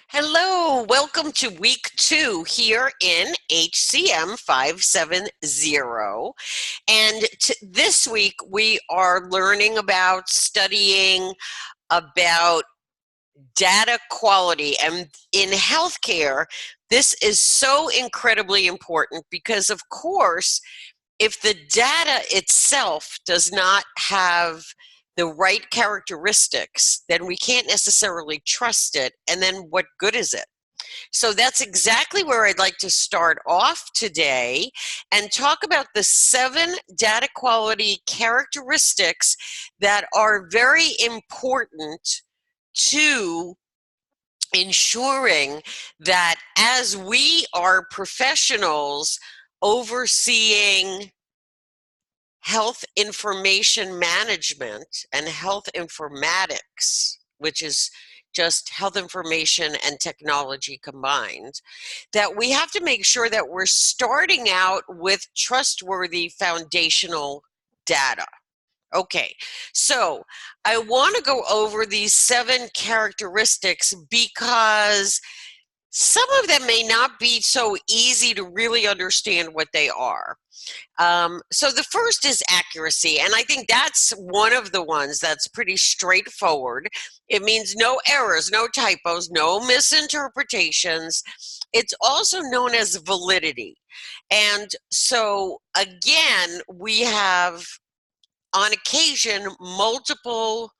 Hello, welcome to week 2 here in HCM 570. And this week we are learning about studying about data quality. And in healthcare, this is so incredibly important because, of course, if the data itself does not have the right characteristics, then we can't necessarily trust it. And then what good is it? So that's exactly where I'd like to start off today and talk about the 7 data quality characteristics that are very important to ensuring that as we are professionals overseeing health information management and health informatics, which is just health information and technology combined, that we have to make sure that we're starting out with trustworthy foundational data. Okay, so I want to go over these 7 characteristics because some of them may not be so easy to really understand what they are. So the first is accuracy, and I think that's one of the ones that's pretty straightforward. It means no errors, no typos, no misinterpretations. It's also known as validity. And so again, we have on occasion multiple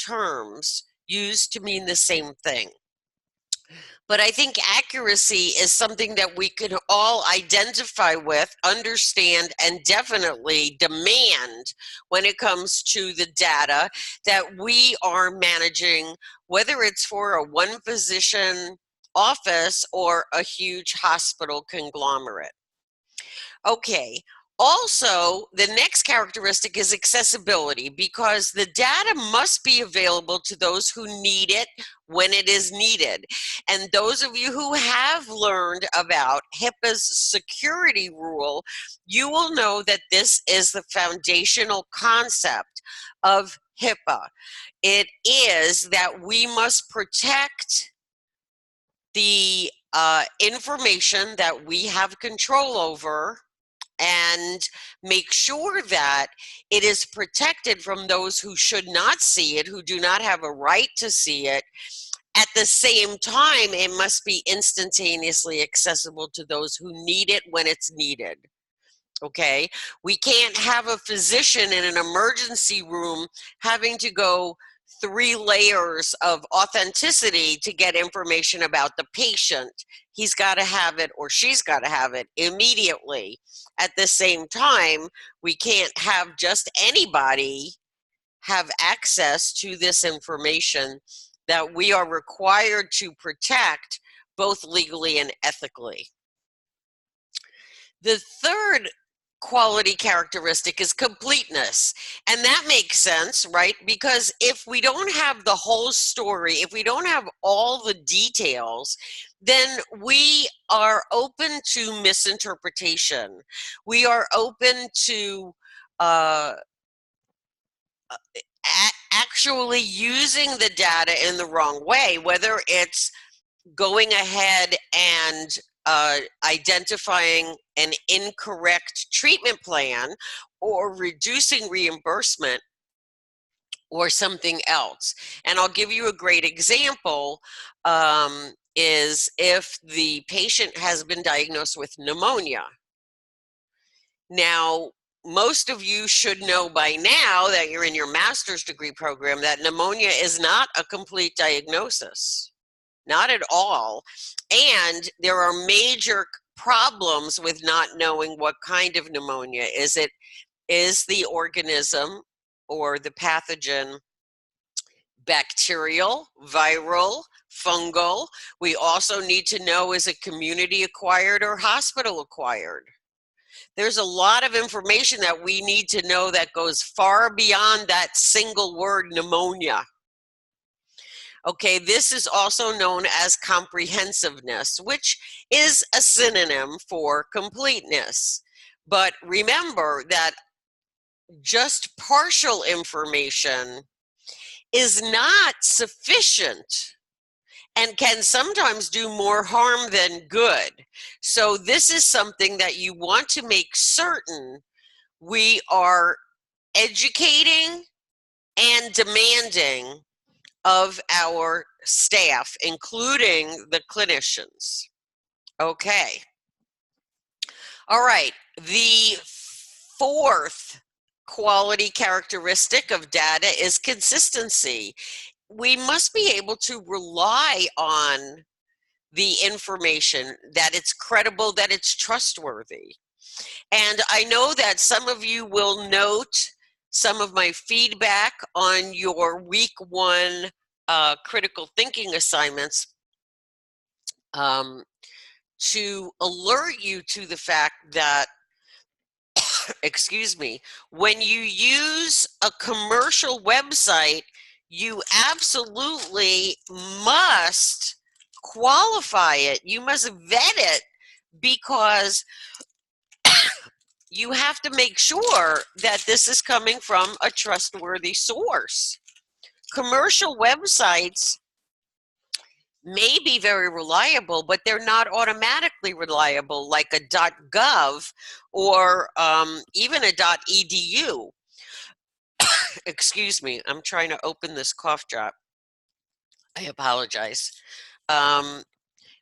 terms used to mean the same thing. But I think accuracy is something that we can all identify with, understand, and definitely demand when it comes to the data that we are managing, whether it's for a one physician office or a huge hospital conglomerate. Okay. Also, the next characteristic is accessibility, because the data must be available to those who need it when it is needed. And those of you who have learned about HIPAA's security rule, you will know that this is the foundational concept of HIPAA. It is that we must protect the information that we have control over and make sure that it is protected from those who should not see it, who do not have a right to see it. At the same time, it must be instantaneously accessible to those who need it when it's needed. Okay, we can't have a physician in an emergency room having to go 3 layers of authenticity to get information about the patient. He's got to have it, or she's got to have it immediately. At the same time, we can't have just anybody have access to this information that we are required to protect both legally and ethically. The third quality characteristic is completeness. And that makes sense, right? Because if we don't have the whole story, if we don't have all the details, then we are open to misinterpretation. We are open to actually using the data in the wrong way, whether it's going ahead and identifying an incorrect treatment plan or reducing reimbursement or something else. And I'll give you a great example, is if the patient has been diagnosed with pneumonia. Now, most of you should know by now that you're in your master's degree program that pneumonia is not a complete diagnosis. Not at all. And there are major problems with not knowing what kind of pneumonia. Is the organism or the pathogen bacterial, viral, fungal? We also need to know, is it community acquired or hospital acquired? There's a lot of information that we need to know that goes far beyond that single word pneumonia. Okay, this is also known as comprehensiveness, which is a synonym for completeness. But remember that just partial information is not sufficient. and can sometimes do more harm than good. So this is something that you want to make certain we are educating and demanding of our staff, including the clinicians. Okay. All right. The fourth quality characteristic of data is consistency. We must be able to rely on the information, that it's credible, that it's trustworthy. And I know that some of you will note some of my feedback on your week 1 critical thinking assignments to alert you to the fact that, excuse me, when you use a commercial website, you absolutely must qualify it. You must vet it, because you have to make sure that this is coming from a trustworthy source. Commercial websites may be very reliable, but they're not automatically reliable, like a .gov or even a .edu. Excuse me, I'm trying to open this cough drop. I apologize.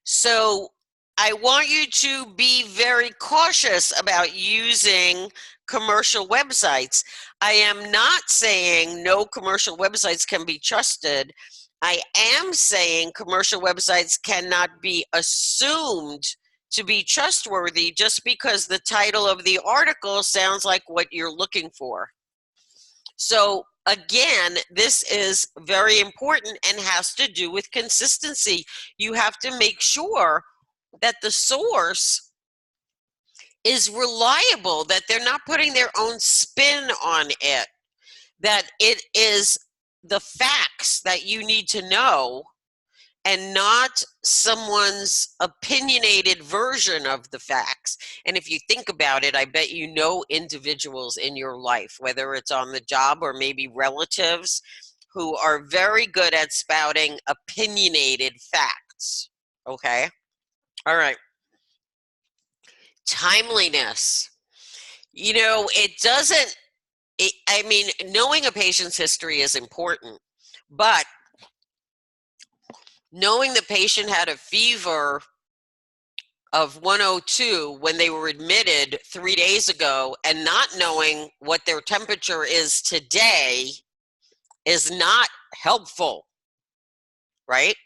So I want you to be very cautious about using commercial websites. I am not saying no commercial websites can be trusted. I am saying commercial websites cannot be assumed to be trustworthy just because the title of the article sounds like what you're looking for. So again, this is very important and has to do with consistency. You have to make sure that the source is reliable, that they're not putting their own spin on it, that it is the facts that you need to know and not someone's opinionated version of the facts. And if you think about it, I bet you know individuals in your life, whether it's on the job or maybe relatives, who are very good at spouting opinionated facts. Okay? All right. Timeliness. You know, I mean, knowing a patient's history is important, but knowing the patient had a fever of 102 when they were admitted 3 days ago and not knowing what their temperature is today is not helpful, right?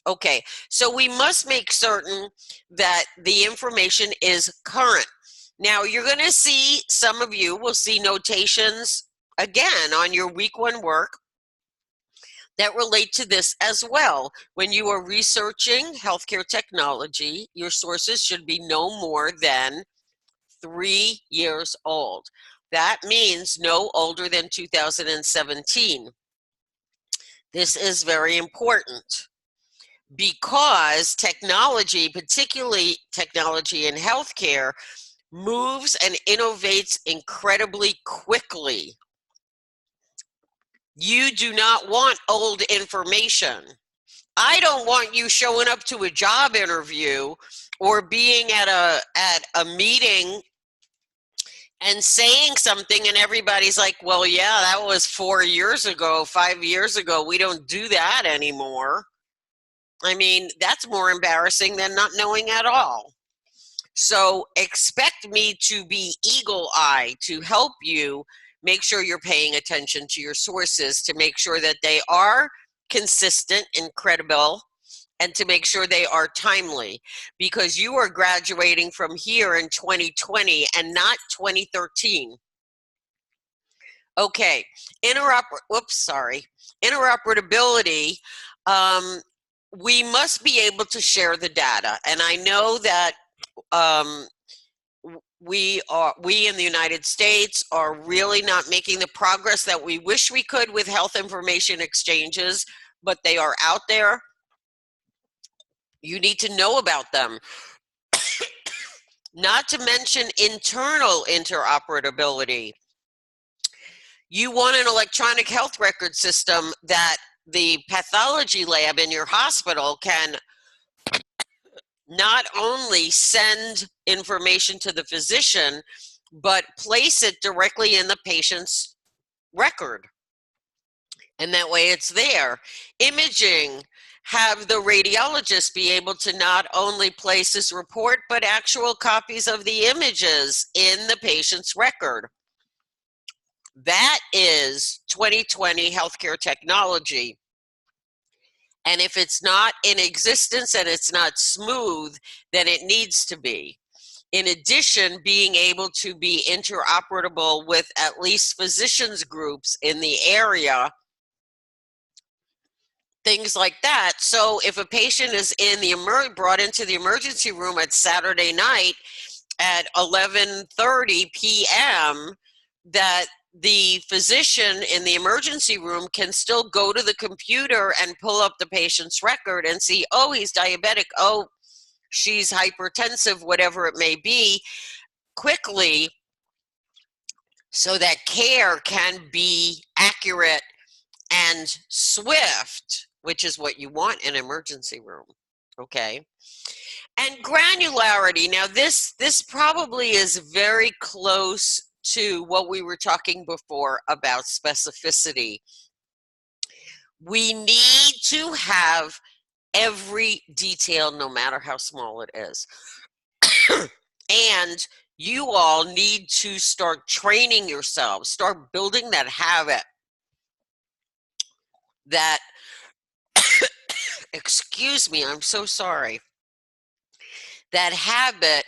Okay, so we must make certain that the information is current. Now, you're going to see, some of you will see notations again on your week 1 work that relate to this as well. When you are researching healthcare technology, your sources should be no more than 3 years old. That means no older than 2017. This is very important because technology, particularly technology in healthcare, moves and innovates incredibly quickly. You do not want old information. I don't want you showing up to a job interview or being at a meeting and saying something and everybody's like, well, yeah, that was 4 years ago, 5 years ago. We don't do that anymore. I mean, that's more embarrassing than not knowing at all. So expect me to be eagle-eyed to help you make sure you're paying attention to your sources, to make sure that they are consistent and credible, and to make sure they are timely, because you are graduating from here in 2020 and not 2013. Okay, interoperability. We must be able to share the data, and I know that we in the United States are really not making the progress that we wish we could with health information exchanges, but they are out there. You need to know about them. Not to mention internal interoperability. You want an electronic health record system that the pathology lab in your hospital can not only send information to the physician, but place it directly in the patient's record. And that way it's there. Imaging, have the radiologist be able to not only place his report, but actual copies of the images in the patient's record. That is 2020 healthcare technology. And if it's not in existence and it's not smooth, then it needs to be. In addition, being able to be interoperable with at least physicians groups in the area, things like that. So if a patient is brought into the emergency room at Saturday night at 11:30 p.m., that the physician in the emergency room can still go to the computer and pull up the patient's record and see, oh, he's diabetic, oh, she's hypertensive, whatever it may be, quickly, so that care can be accurate and swift, which is what you want in an emergency room, okay? And granularity, now this probably is very close to what we were talking before about specificity. We need to have every detail, no matter how small it is. And you all need to start training yourselves, start building that habit that, excuse me, I'm so sorry, that habit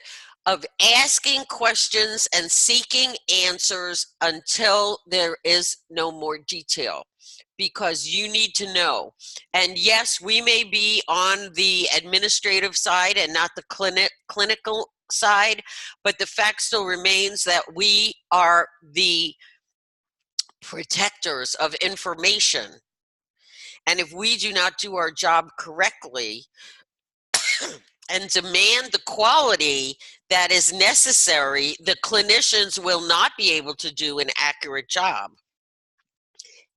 of asking questions and seeking answers until there is no more detail, because you need to know. And yes, we may be on the administrative side and not the clinical side, but the fact still remains that we are the protectors of information. And if we do not do our job correctly and demand the quality that is necessary, the clinicians will not be able to do an accurate job.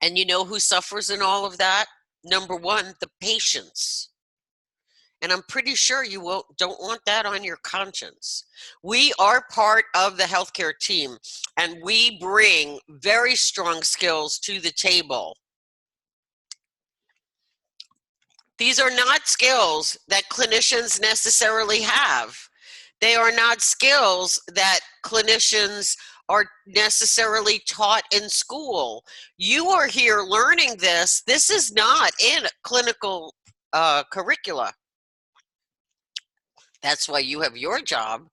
And you know who suffers in all of that? Number one, the patients. And I'm pretty sure you don't want that on your conscience. We are part of the healthcare team, and we bring very strong skills to the table. These are not skills that clinicians necessarily have. They are not skills that clinicians are necessarily taught in school. You are here learning this. This is not in clinical curricula. That's why you have your job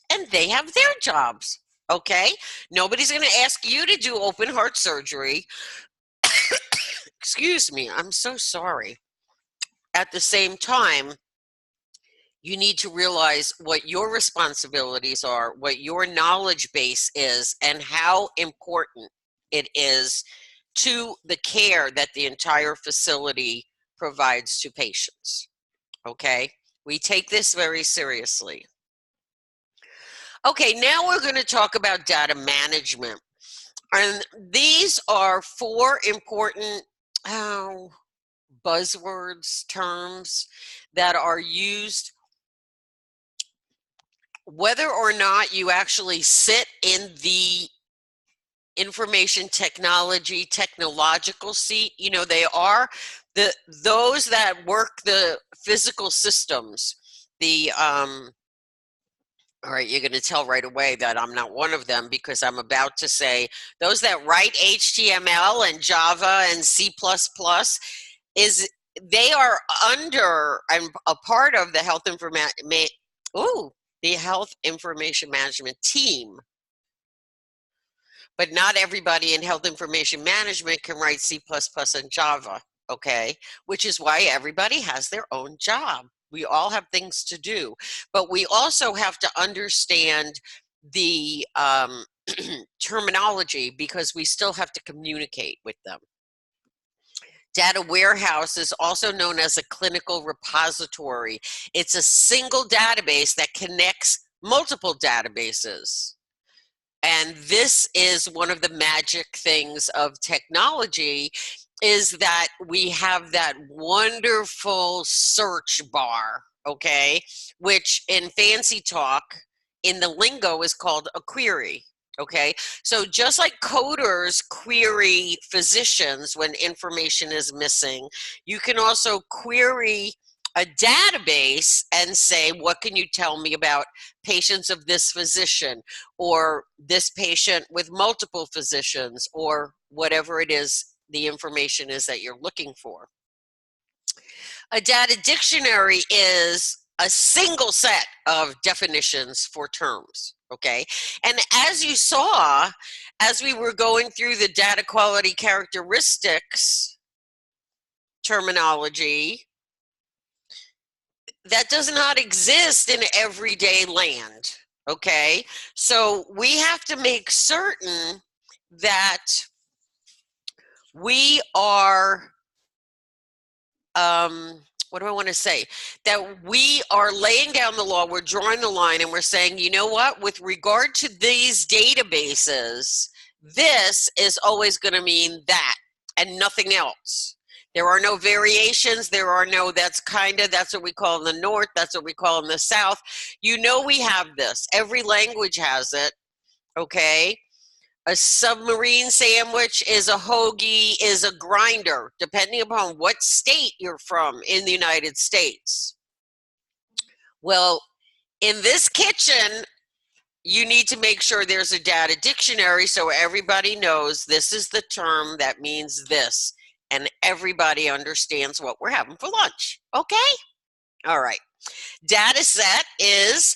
and they have their jobs, okay? Nobody's going to ask you to do open heart surgery. Excuse me, I'm so sorry. At the same time, you need to realize what your responsibilities are, what your knowledge base is, and how important it is to the care that the entire facility provides to patients, okay? We take this very seriously. Okay, now we're going to talk about data management. And these are 4 important buzzwords, terms that are used whether or not you actually sit in the information technology, technological seat. You know, they are those that work the physical systems. All right, you're going to tell right away that I'm not one of them, because I'm about to say those that write HTML and Java and C++, they are under and a part of the health information management team. But not everybody in health information management can write C++ and Java, okay? Which is why everybody has their own job. We all have things to do, but we also have to understand the terminology, because we still have to communicate with them. Data warehouse is also known as a clinical repository. It's a single database that connects multiple databases. And this is one of the magic things of technology, is that we have that wonderful search bar, okay, which in fancy talk, in the lingo, is called a query. Okay, so just like coders query physicians when information is missing, you can also query a database and say, what can you tell me about patients of this physician, or this patient with multiple physicians, or whatever it is the information is that you're looking for. A data dictionary is a single set of definitions for terms, okay? And as you saw, as we were going through the data quality characteristics terminology, that does not exist in everyday land, okay? So we have to make certain that we are what do I want to say? That we are laying down the law, we're drawing the line, and we're saying, you know what, with regard to these databases, this is always going to mean that and nothing else. There are no variations. There are no, that's what we call in the North, that's what we call in the South. You know, we have this. Every language has it, okay? A submarine sandwich is a hoagie, is a grinder, depending upon what state you're from in the United States. Well, in this kitchen, you need to make sure there's a data dictionary so everybody knows this is the term that means this, and everybody understands what we're having for lunch. Okay? All right. Data set is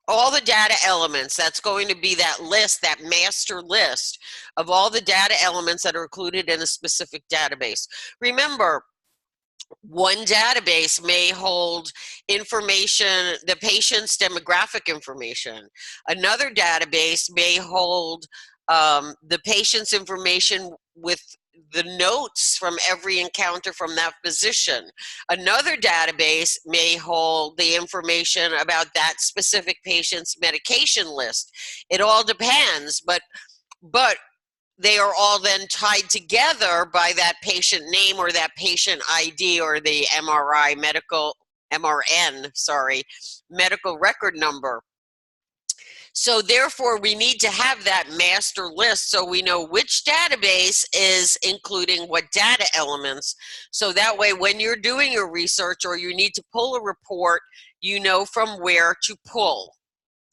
all the data elements. That's going to be that list, that master list of all the data elements that are included in a specific database. Remember, one database may hold information, the patient's demographic information. Another database may hold the patient's information with the notes from every encounter from that physician. Another database may hold the information about that specific patient's medication list. It all depends, but they are all then tied together by that patient name or that patient ID or the medical record number. So therefore, we need to have that master list so we know which database is including what data elements. So that way, when you're doing your research or you need to pull a report, you know from where to pull.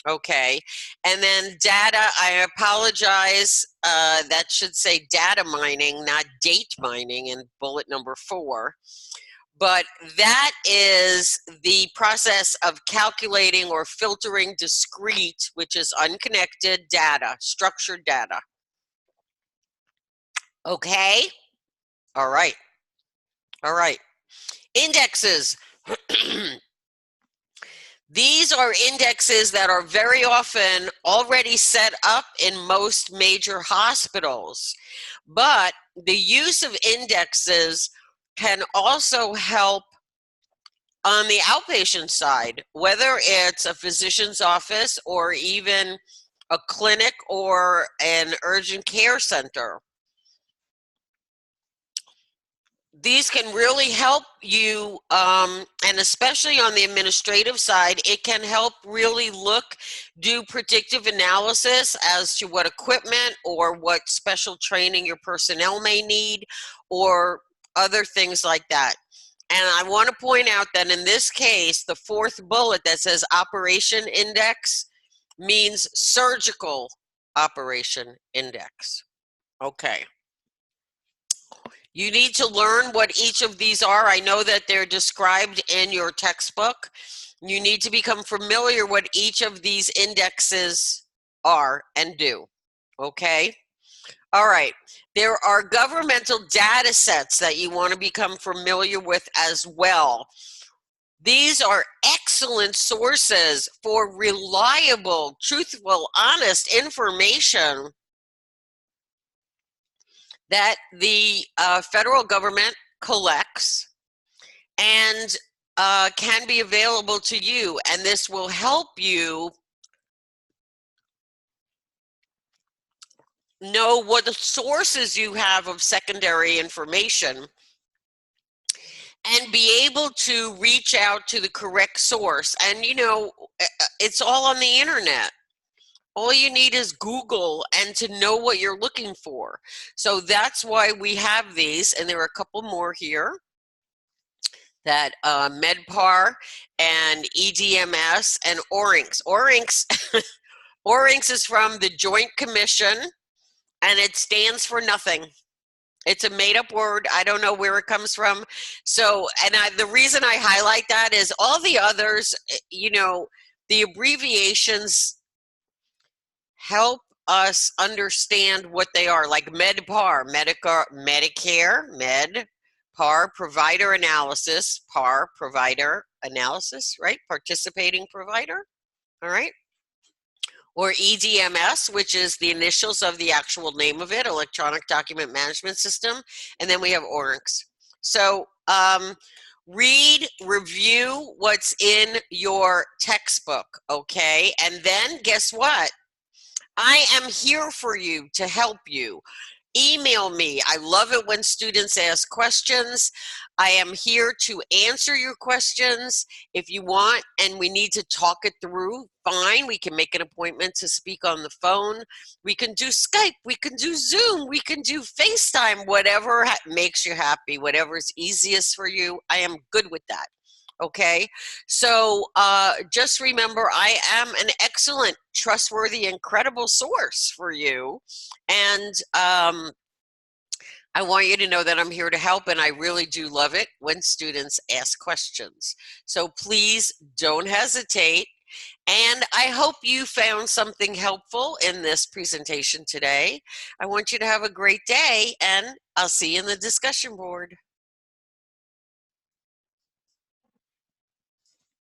Okay, and then data, I apologize, that should say data mining, not date mining in bullet number 4. But that is the process of calculating or filtering discrete, which is unconnected data, structured data. Okay? All right. All right. Indexes. These are indexes that are very often already set up in most major hospitals. But the use of indexes can also help on the outpatient side, whether it's a physician's office or even a clinic or an urgent care center. These can really help you, and especially on the administrative side, it can help really do predictive analysis as to what equipment or what special training your personnel may need or other things like that. And I want to point out that in this case, the 4th bullet that says operation index means surgical operation index. Okay. You need to learn what each of these are. I know that they're described in your textbook. You need to become familiar what each of these indexes are and do. Okay? All right. There are governmental data sets that you want to become familiar with as well. These are excellent sources for reliable, truthful, honest information that the federal government collects and can be available to you. And this will help you know what the sources you have of secondary information, and be able to reach out to the correct source. And it's all on the internet. All you need is Google and to know what you're looking for. So that's why we have these, and there are a couple more here, that MedPAR and EDMS and ORINCS. ORINCS is from the Joint Commission, and it stands for nothing. It's a made-up word. I don't know where it comes from. So, and the reason I highlight that is all the others, the abbreviations help us understand what they are, like MedPAR, Medicare, MedPAR, provider analysis, PAR, provider analysis, right? Participating provider, all right? Or EDMS, which is the initials of the actual name of it, Electronic Document Management System, and then we have ORINCS. So read, review what's in your textbook, okay? And then guess what? I am here for you to help you. Email me. I love it when students ask questions. I am here to answer your questions. If you want and we need to talk it through, fine. We can make an appointment to speak on the phone. We can do Skype. We can do Zoom. We can do FaceTime, whatever makes you happy, whatever is easiest for you. I am good with that. Okay, so just remember, I am an excellent, trustworthy, incredible source for you. And I want you to know that I'm here to help, and I really do love it when students ask questions. So please don't hesitate. And I hope you found something helpful in this presentation today. I want you to have a great day, and I'll see you in the discussion board.